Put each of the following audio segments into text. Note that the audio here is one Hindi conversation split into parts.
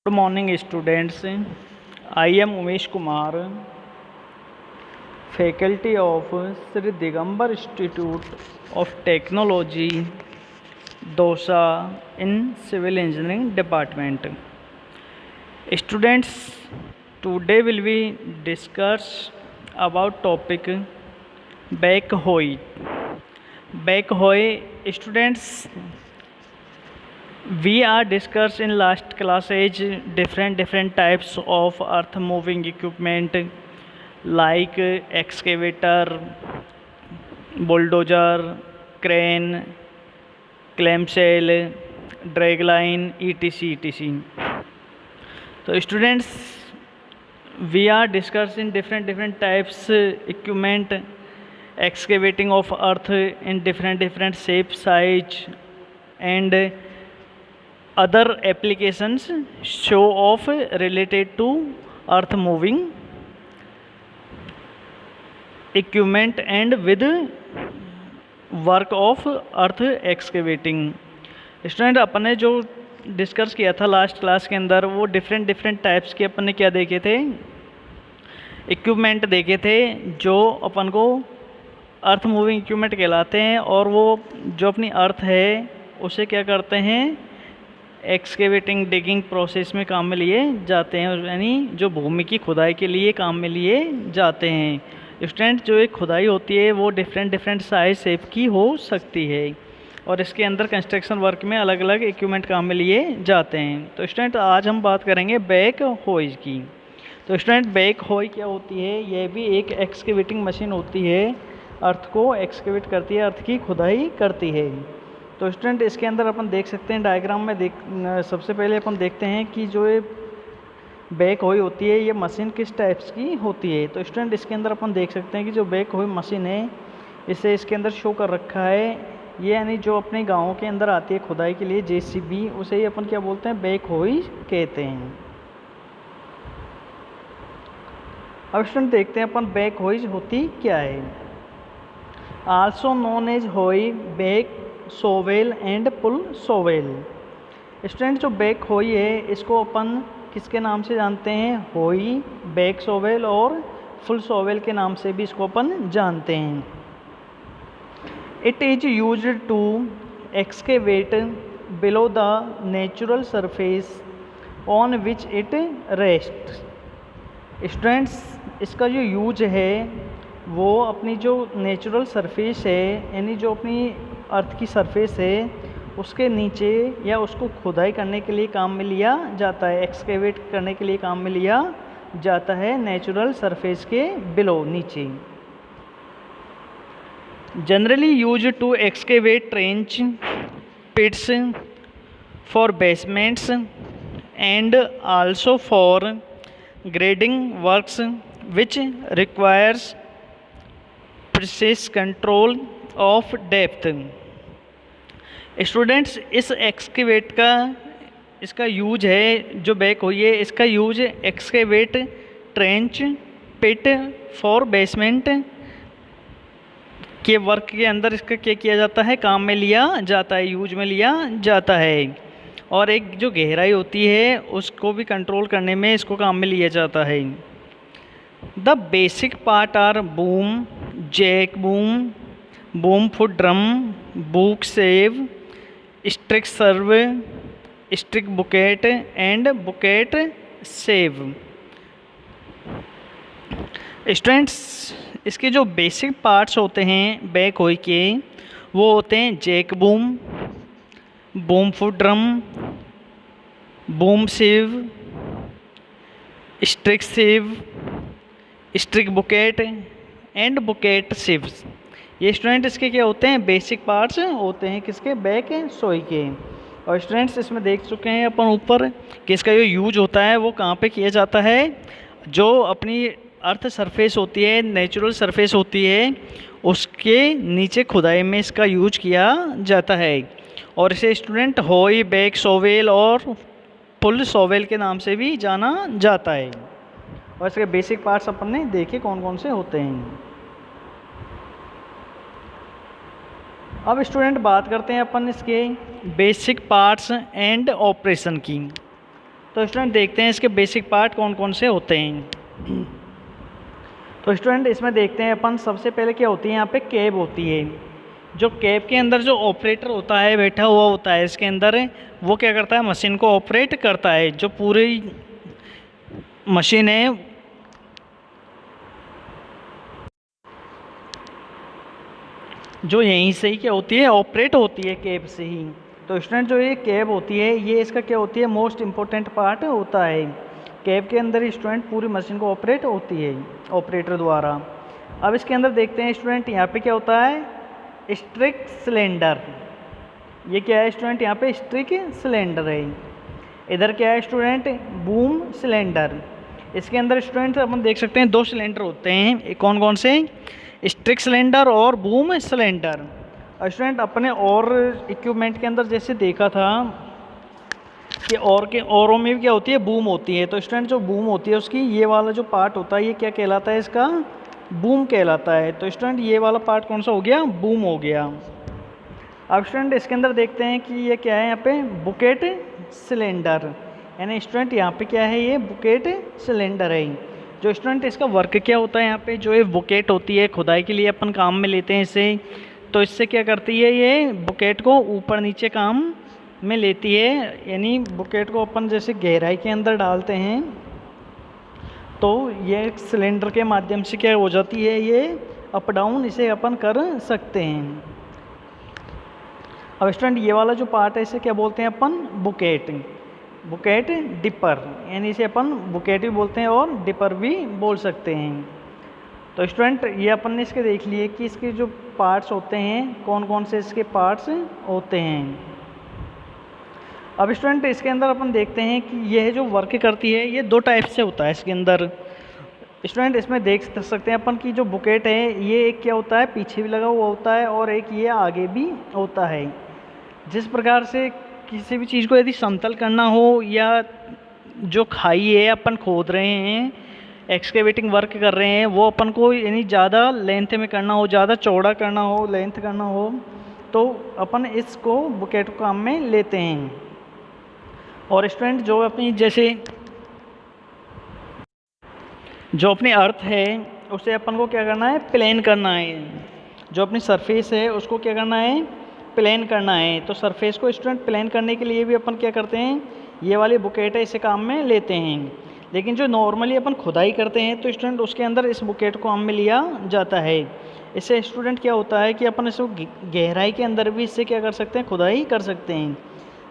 Good morning, students. I am Umesh Kumar, faculty of Sri Digambar Institute of Technology, Dosa in Civil Engineering Department. Students, today will be discuss about topic backhoe. Backhoe, students, we are discussed in last class age different types of earth moving equipment like excavator, bulldozer, crane, clamshell, dragline, etc. So students, we are discussing different types equipment excavating of earth in different shape, size, and other applications show off related to earth moving equipment and with work of earth excavating. Student, अपन ने जो डिस्कस किया था लास्ट क्लास के अंदर वो डिफरेंट टाइप्स के अपन ने क्या देखे थे, इक्विपमेंट देखे थे जो अपन को अर्थ मूविंग इक्विपमेंट कहलाते हैं, और वो जो अपनी अर्थ है उसे क्या करते हैं, एक्सकेवेटिंग डिगिंग प्रोसेस में काम में लिए जाते हैं, यानी जो भूमि की खुदाई के लिए काम में लिए जाते हैं। स्टूडेंट, जो एक खुदाई होती है वो डिफरेंट साइज शेप की हो सकती है और इसके अंदर कंस्ट्रक्शन वर्क में अलग अलग इक्विपमेंट काम में लिए जाते हैं। तो स्टूडेंट, आज हम बात करेंगे बैक होइज की। तो स्टूडेंट, बैक होई क्या होती है? यह भी एक एक्सकेवेटिंग मशीन होती है, अर्थ को एक्सकेवेट करती है, अर्थ की खुदाई करती है। तो स्टूडेंट, इसके अंदर अपन देख सकते हैं डायग्राम में सबसे पहले अपन देखते हैं कि जो ये बैक होई होती है ये मशीन किस टाइप्स की होती है। तो स्टूडेंट, इसके अंदर अपन देख सकते हैं कि जो बैक होई मशीन है इसे इसके अंदर शो कर रखा है, ये यानी जो अपने गाँव के अंदर आती है खुदाई के लिए जेसीबी, उसे ही अपन क्या बोलते हैं, बैक होई कहते हैं। अब स्टूडेंट देखते हैं अपन बैक होई होती क्या है। Also known as hoe, back shovel and pull shovel. Student, जो बैक होई है इसको अपन किसके नाम से जानते हैं, होई, बैक सोवेल और फुल सोवेल के नाम से भी इसको अपन जानते हैं। It is used to excavate below the natural surface on which it rest. Students, इसका जो यूज है वो अपनी जो नेचुरल सरफेस है, यानी जो अपनी अर्थ की सरफेस है उसके नीचे या उसको खुदाई करने के लिए काम में लिया जाता है, एक्सकेवेट करने के लिए काम में लिया जाता है नेचुरल सरफेस के बिलो, नीचे। Generally use to excavate trench, pits for basements and also for grading works which requires precise control of depth. Students, इस एक्सकेवेट का इसका यूज है, जो बैक हुई है इसका use excavate trench, pit for basement के वर्क के अंदर इसका क्या किया जाता है, काम में लिया जाता है, यूज में लिया जाता है। और एक जो गहराई होती है उसको भी कंट्रोल करने में इसको काम में लिया जाता है। The basic part are boom, jack boom, boom foot drum, buck sheave, stick sheave, stick bucket and bucket sheave. Students, इसके जो बेसिक पार्ट्स होते हैं बैक होई के वो होते हैं jack boom, boom foot drum, boom sheave, stick sheave, stick bucket and bucket sheaves. ये स्टूडेंट इसके क्या होते हैं, बेसिक पार्ट्स होते हैं किसके, बैक सोई के। और स्टूडेंट्स, इसमें देख चुके हैं अपन ऊपर कि इसका जो यूज होता है वो कहाँ पे किया जाता है, जो अपनी अर्थ सरफेस होती है, नेचुरल सरफेस होती है, उसके नीचे खुदाई में इसका यूज किया जाता है। और इसे स्टूडेंट होई, बैक सोवेल और पुल सोवेल के नाम से भी जाना जाता है। और इसके बेसिक पार्ट्स अपन ने देखे कौन कौन से होते हैं। अब स्टूडेंट बात करते हैं अपन इसके बेसिक पार्ट्स एंड ऑपरेशन की। तो स्टूडेंट देखते हैं इसके बेसिक पार्ट कौन कौन से होते हैं। तो स्टूडेंट इसमें देखते हैं अपन, सबसे पहले क्या होती है यहाँ पे कैब होती है। जो कैब के अंदर जो ऑपरेटर होता है बैठा हुआ होता है इसके अंदर, वो क्या करता है, मशीन को ऑपरेट करता है। जो पूरी मशीन है जो यहीं से ही क्या होती है, ऑपरेट होती है कैब से ही। तो स्टूडेंट जो ये कैब होती है ये इसका क्या होती है, मोस्ट इम्पोर्टेंट पार्ट होता है। कैब के अंदर ही स्टूडेंट पूरी मशीन को ऑपरेट होती है ऑपरेटर द्वारा। अब इसके अंदर देखते हैं स्टूडेंट, यहाँ पे क्या होता है, स्ट्रिक सिलेंडर। ये क्या है स्टूडेंट, यहाँ पे स्ट्रिक सिलेंडर है। इधर क्या है स्टूडेंट, बूम सिलेंडर। इसके अंदर स्टूडेंट अपन देख सकते हैं 2 सिलेंडर होते हैं, कौन कौन से, स्ट्रिक सिलेंडर और बूम सिलेंडर। स्टूडेंट अपने और इक्विपमेंट के अंदर जैसे देखा था कि और के औरों में भी क्या होती है, बूम होती है। तो स्टूडेंट जो बूम होती है उसकी ये वाला जो पार्ट होता है ये क्या कहलाता है, इसका बूम कहलाता है। तो स्टूडेंट ये वाला पार्ट कौन सा हो गया, बूम हो गया। अब स्टूडेंट इसके अंदर देखते हैं कि ये क्या है, यहाँ पे बुकेट सिलेंडर, यानी स्टूडेंट यहाँ पे क्या है, ये बुकेट सिलेंडर है। जो स्टूडेंट इसका वर्क क्या होता है, यहाँ पे जो ये बुकेट होती है खुदाई के लिए अपन काम में लेते हैं इसे। तो इससे क्या करती है, ये बुकेट को ऊपर नीचे काम में लेती है। यानी बुकेट को अपन जैसे गहराई के अंदर डालते हैं तो ये सिलेंडर के माध्यम से क्या हो जाती है, ये अप डाउन इसे अपन कर सकते हैं। अब स्टूडेंट ये वाला जो पार्ट है इसे क्या बोलते हैं अपन, बुकेट, बुकेट डिपर, यानी इसे अपन बुकेट भी बोलते हैं और डिपर भी बोल सकते हैं। तो स्टूडेंट ये अपन ने इसके देख लिए कि इसके जो पार्ट्स होते हैं कौन कौन से इसके पार्ट्स होते हैं। अब स्टूडेंट इसके अंदर अपन देखते हैं कि यह जो वर्क करती है ये 2 टाइप से होता है इसके अंदर। स्टूडेंट इसमें देख सकते हैं अपन कि जो बुकेट है ये एक क्या होता है, पीछे भी लगा हुआ होता है और एक ये आगे भी होता है। जिस प्रकार से किसी भी चीज़ को यदि समतल करना हो या जो खाई है अपन खोद रहे हैं, एक्सकेवेटिंग वर्क कर रहे हैं, वो अपन को यानी ज़्यादा लेंथ में करना हो, ज़्यादा चौड़ा करना हो, लेंथ करना हो, तो अपन इसको बुकेट को काम में लेते हैं। और स्टूडेंट जो अपनी जैसे जो अपनी अर्थ है उसे अपन को क्या करना है, प्लेन करना है। जो अपनी सरफेस है उसको क्या करना है, प्लेन करना है। तो सरफेस को स्टूडेंट प्लेन करने के लिए भी अपन क्या करते हैं, ये वाली बुकेट है इसे काम में लेते हैं। लेकिन जो नॉर्मली अपन खुदाई करते हैं तो स्टूडेंट उसके अंदर इस बुकेट को काम में लिया जाता है। इससे स्टूडेंट क्या होता है कि अपन इसको गहराई के अंदर भी इससे क्या कर सकते हैं, खुदाई कर सकते हैं।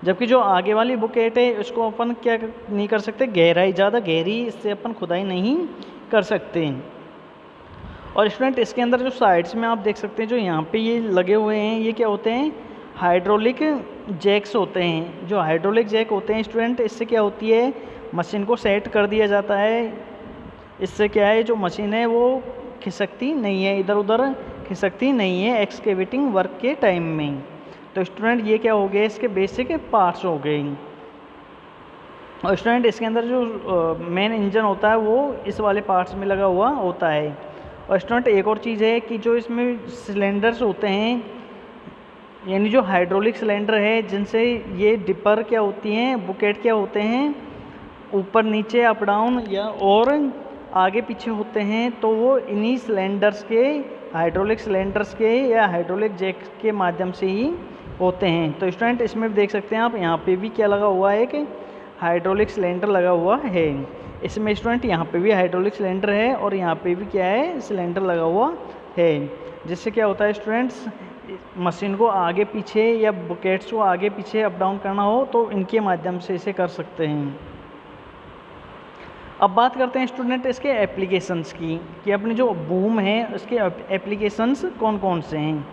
जबकि जो आगे वाली बुकेट है उसको अपन क्या नहीं कर सकते, गहराई, ज़्यादा गहरी इससे अपन खुदाई नहीं कर सकते। और स्टूडेंट इसके अंदर जो साइड्स में आप देख सकते हैं जो यहाँ पे ये लगे हुए हैं ये क्या होते हैं, हाइड्रोलिक जैक्स होते हैं। जो हाइड्रोलिक जैक होते हैं स्टूडेंट इससे क्या होती है, मशीन को सेट कर दिया जाता है। इससे क्या है, जो मशीन है वो खिसकती नहीं है, इधर उधर खिसकती नहीं है एक्सकेवेटिंग वर्क के टाइम में। तो स्टूडेंट ये क्या हो गए, इसके बेसिक पार्ट्स हो गए। और स्टूडेंट इसके अंदर जो मेन इंजन होता है वो इस वाले पार्ट्स में लगा हुआ होता है। और स्टूडेंट एक और चीज़ है कि जो इसमें सिलेंडर्स होते हैं, यानी जो हाइड्रोलिक सिलेंडर है जिनसे ये डिपर क्या होती हैं, बुकेट क्या होते हैं, ऊपर नीचे अप डाउन या और आगे पीछे होते हैं, तो वो इन्हीं सिलेंडर्स के, हाइड्रोलिक सिलेंडर्स के या हाइड्रोलिक जैक के माध्यम से ही होते हैं। तो स्टूडेंट इसमें देख सकते हैं आप, यहाँ पे भी क्या लगा हुआ है कि हाइड्रोलिक सिलेंडर लगा हुआ है। इसमें स्टूडेंट यहाँ पे भी हाइड्रोलिक सिलेंडर है और यहाँ पे भी क्या है, सिलेंडर लगा हुआ है। जिससे क्या होता है स्टूडेंट्स, मशीन को आगे पीछे या बुकेट्स को आगे पीछे अप डाउन करना हो तो इनके माध्यम से इसे कर सकते हैं। अब बात करते हैं स्टूडेंट इसके एप्लीकेशंस की, कि अपनी जो बूम है उसके एप्लीकेशंस कौन कौन से हैं।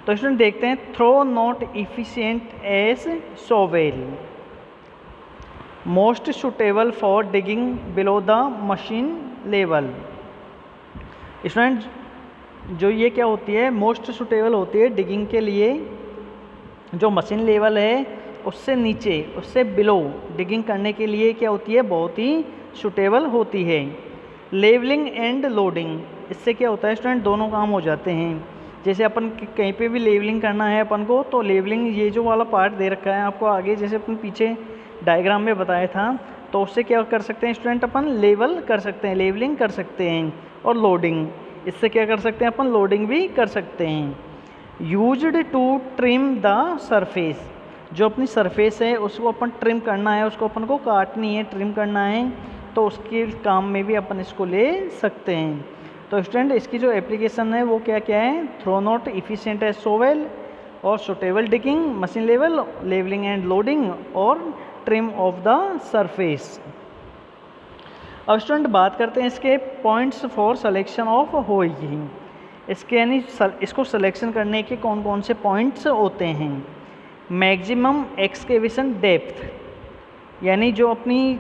तो स्टूडेंट देखते हैं, though not efficient as shovel, most suitable for digging below the machine level. Student जो ये क्या होती है, मोस्ट सुटेबल होती है डिगिंग के लिए, जो मशीन लेवल है उससे नीचे, उससे बिलो डिगिंग करने के लिए क्या होती है, बहुत ही सुटेबल होती है। लेवलिंग एंड लोडिंग, इससे क्या होता है स्टूडेंट, दोनों काम हो जाते हैं। जैसे अपन कहीं पे भी लेवलिंग करना है अपन को, तो लेवलिंग ये जो वाला पार्ट दे रखा है आपको आगे, जैसे अपन पीछे डायग्राम में बताया था, तो उससे क्या कर सकते हैं स्टूडेंट, अपन लेवल कर सकते हैं, लेवलिंग कर सकते हैं। और लोडिंग, इससे क्या कर सकते हैं अपन, लोडिंग भी कर सकते हैं। Used to trim the surface, जो अपनी सरफेस है उसको अपन ट्रिम करना है, उसको अपन को काटनी है, ट्रिम करना है, तो उसके काम में भी अपन इसको ले सकते हैं। तो स्टूडेंट इसकी जो एप्लीकेशन है वो क्या क्या है, थ्रो नॉट इफिशिएंट है सोवेल और suitable digging, machine level, leveling and loading और ट्रिम ऑफ द सरफेस। अब स्टूडेंट बात करते हैं इसके पॉइंट्स फॉर सिलेक्शन ऑफ होई की। इसके यानी इसको सिलेक्शन करने के कौन कौन से पॉइंट्स होते हैं। मैक्सिमम एक्सकेवेशन डेप्थ, यानी जो अपनी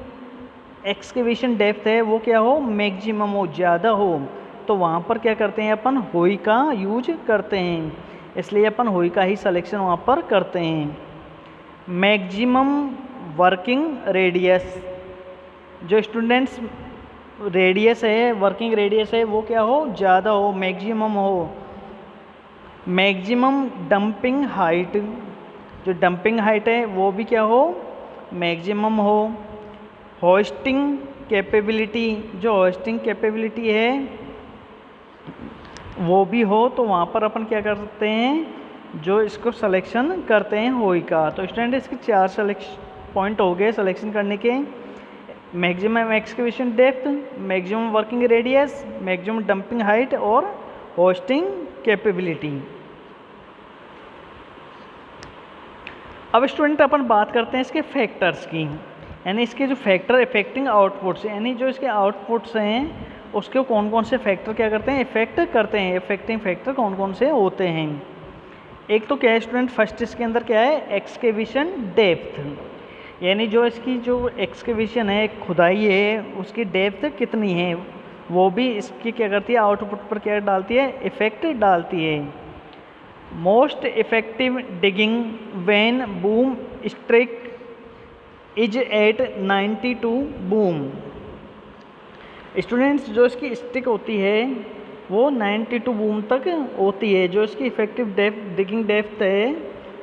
एक्सकेवेशन डेप्थ है वो क्या हो, मैक्सिमम हो, ज़्यादा हो, तो वहाँ पर क्या करते हैं अपन, होई का यूज करते हैं, इसलिए अपन होई का ही सिलेक्शन वहाँ पर करते हैं। मैक्सिमम वर्किंग रेडियस, जो स्टूडेंट्स रेडियस है, वर्किंग रेडियस है वो क्या हो, ज़्यादा हो, मैक्सिमम हो। मैक्सिमम डंपिंग हाइट, जो डंपिंग हाइट है वो भी क्या हो, मैक्सिमम हो। होस्टिंग कैपेबिलिटी, जो होस्टिंग कैपेबिलिटी है वो भी हो, तो वहाँ पर अपन क्या कर सकते हैं, जो इसको सिलेक्शन करते हैं होई का। तो स्टूडेंट इसके 4 पॉइंट हो गए सिलेक्शन करने के। Maximum excavation depth, maximum working radius, maximum dumping height और होस्टिंग कैपेबिलिटी। अब स्टूडेंट अपन बात करते हैं इसके फैक्टर्स की, यानी इसके जो फैक्टर इफेक्टिंग आउटपुट्स, यानी जो इसके आउटपुट्स हैं उसके कौन कौन से फैक्टर क्या करते हैं, इफेक्ट करते हैं, इफेक्टिंग फैक्टर कौन कौन से होते हैं। एक तो क्या है स्टूडेंट, फर्स्ट इसके अंदर क्या है, एक्सकेवेशन डेप्थ, यानी जो इसकी जो एक्सकेवेशन है, खुदाई है, उसकी डेप्थ कितनी है, वो भी इसकी क्या करती है, आउटपुट पर क्या डालती है, इफेक्ट डालती है। Most effective digging when boom stick is at 92 boom. Students जो इसकी स्टिक होती है वो 92 बूम तक होती है, जो इसकी इफेक्टिव डेप्थ, डिगिंग डेप्थ है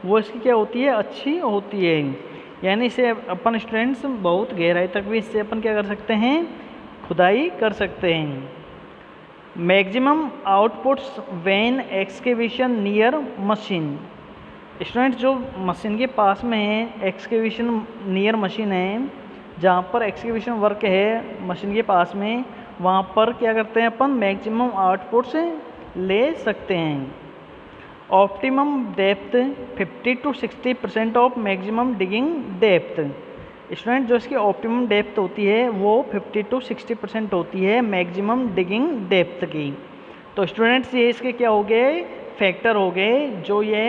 वो इसकी क्या होती है, अच्छी होती है, यानी इसे अपन स्टूडेंट्स बहुत गहराई तक भी इससे अपन क्या कर सकते हैं, खुदाई कर सकते हैं। Maximum outputs when excavation near machine, student जो मशीन के पास में है, एक्सकेवेशन नियर मशीन है, जहाँ पर एक्सकेवेशन वर्क है मशीन के पास में, वहाँ पर क्या करते हैं अपन, मैक्सिमम आउटपुट्स ले सकते हैं। Optimum depth 50 to 60% of maximum digging depth. Student जो इसकी ऑप्टिमम डेप्थ होती है वो 50 to 60% होती है मैक्सिमम डिगिंग डेप्थ की। तो स्टूडेंट्स ये इसके क्या हो गए, फैक्टर हो गए जो ये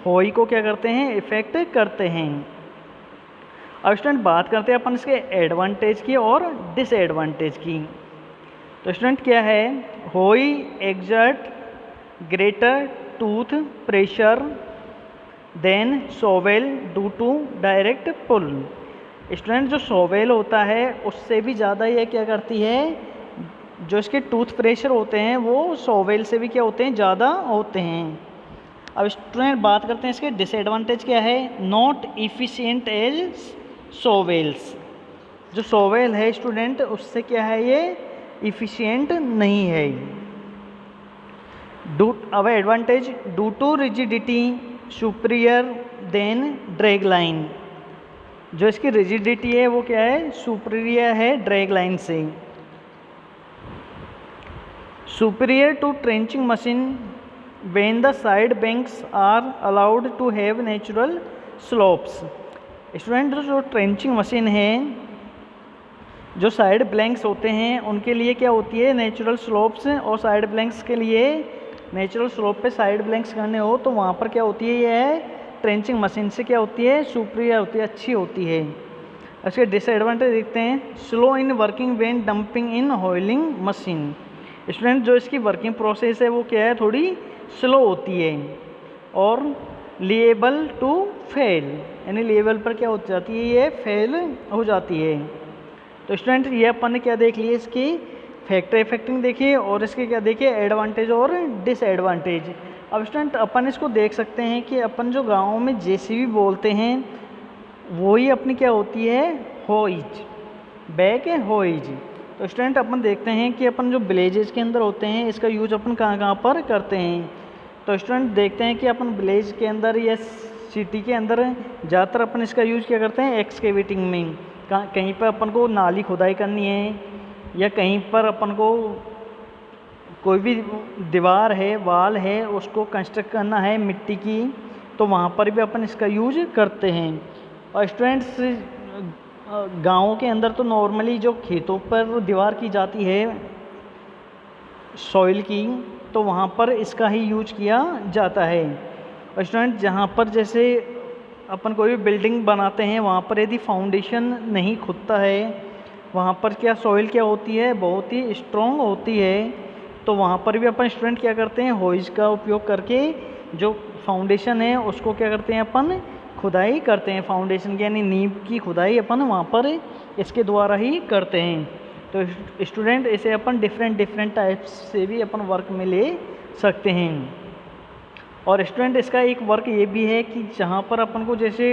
होई को क्या करते हैं, इफेक्ट करते हैं। अब स्टूडेंट बात करते हैं अपन इसके एडवांटेज की और डिसएडवांटेज की। तो स्टूडेंट क्या है, hoe exert greater tooth pressure than shovel due to direct pull. Student जो सोवेल होता है उससे भी ज़्यादा ये क्या करती है, जो इसके टूथ प्रेशर होते हैं वो सोवेल से भी क्या होते हैं, ज़्यादा होते हैं। अब स्टूडेंट बात करते हैं इसके डिसएडवांटेज क्या है, नॉट इफिशिएंट एज सोवेल्स। जो सोवेल है स्टूडेंट उससे क्या है, ये इफिशिएंट नहीं है। अब advantage, due to rigidity superior than drag line, जो इसकी रिजिडिटी है वो क्या है, सुपीरियर है ड्रैग लाइन से। Superior to trenching machine when the side banks are allowed to have natural slopes. Student जो ट्रेंचिंग मशीन है, जो साइड ब्लैंक्स होते हैं उनके लिए क्या होती है, नेचुरल स्लोप्स, और साइड ब्लैंक्स के लिए नेचुरल स्लोप पे साइड ब्लैंक्स करने हो तो वहाँ पर क्या होती है, ये ट्रेंचिंग मशीन से क्या होती है, सुपीरियर होती है, अच्छी होती है। इसके डिसएडवांटेज देखते हैं, slow in working when dumping in oiling machine. Student जो इसकी वर्किंग प्रोसेस है वो क्या है, थोड़ी स्लो होती है। और लिएबल टू फेल, यानी लेवल पर क्या हो जाती है, ये फेल हो जाती है। तो स्टूडेंट ये अपन ने क्या देख लिया, इसकी फैक्टर इफेक्टिंग देखिए और इसके क्या देखिए, एडवांटेज और डिसएडवांटेज। अब स्टूडेंट अपन इसको देख सकते हैं कि अपन जो गाँव में जेसीबी बोलते हैं वही अपनी क्या होती है, होइज। बैक होइज। तो स्टूडेंट अपन देखते हैं कि अपन जो विलेजेस के अंदर होते हैं इसका यूज अपन कहाँ कहाँ पर करते हैं। तो स्टूडेंट देखते हैं कि अपन विलेज के अंदर या सिटी के अंदर ज़्यादातर अपन इसका यूज क्या करते हैं, एक्सकेवेटिंग में। कहीं पर अपन को नाली खुदाई करनी है या कहीं पर अपन को कोई भी दीवार है, वाल है, उसको कंस्ट्रक्ट करना है मिट्टी की, तो वहाँ पर भी अपन इसका यूज करते हैं। और स्टूडेंट्स गाँव के अंदर तो नॉर्मली जो खेतों पर दीवार की जाती है सॉइल की, तो वहाँ पर इसका ही यूज किया जाता है। और स्टूडेंट जहाँ पर जैसे अपन कोई भी बिल्डिंग बनाते हैं वहाँ पर यदि फाउंडेशन नहीं खुदता है, वहाँ पर क्या सॉइल क्या होती है, बहुत ही स्ट्रॉन्ग होती है, तो वहाँ पर भी अपन स्टूडेंट क्या करते हैं, होइज का उपयोग करके जो फाउंडेशन है उसको क्या करते हैं, अपन खुदाई करते हैं। फाउंडेशन की यानी नींव की खुदाई अपन वहाँ पर इसके द्वारा ही करते हैं। तो स्टूडेंट इसे अपन डिफरेंट टाइप्स से भी अपन वर्क में ले सकते हैं। और स्टूडेंट इसका एक वर्क ये भी है कि जहाँ पर अपन को जैसे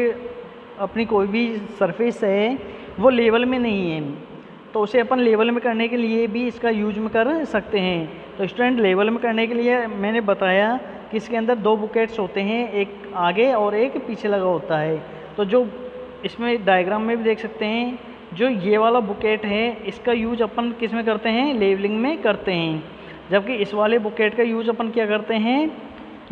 अपनी कोई भी सरफेस है वो लेवल में नहीं है, तो उसे अपन लेवल में करने के लिए भी इसका यूज में कर सकते हैं। तो स्टूडेंट लेवल में करने के लिए मैंने बताया कि इसके अंदर 2 बुकेट्स होते हैं, एक आगे और एक पीछे लगा होता है। तो जो इसमें डायग्राम में भी देख सकते हैं, जो ये वाला बुकेट है इसका यूज अपन किस में करते हैं, लेवलिंग में करते हैं। जबकि इस वाले बुकेट का यूज अपन क्या करते हैं,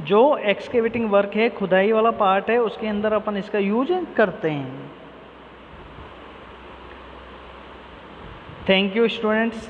जो एक्सकेवेटिंग वर्क है, खुदाई वाला पार्ट है, उसके अंदर अपन इसका यूज करते हैं। Thank you students.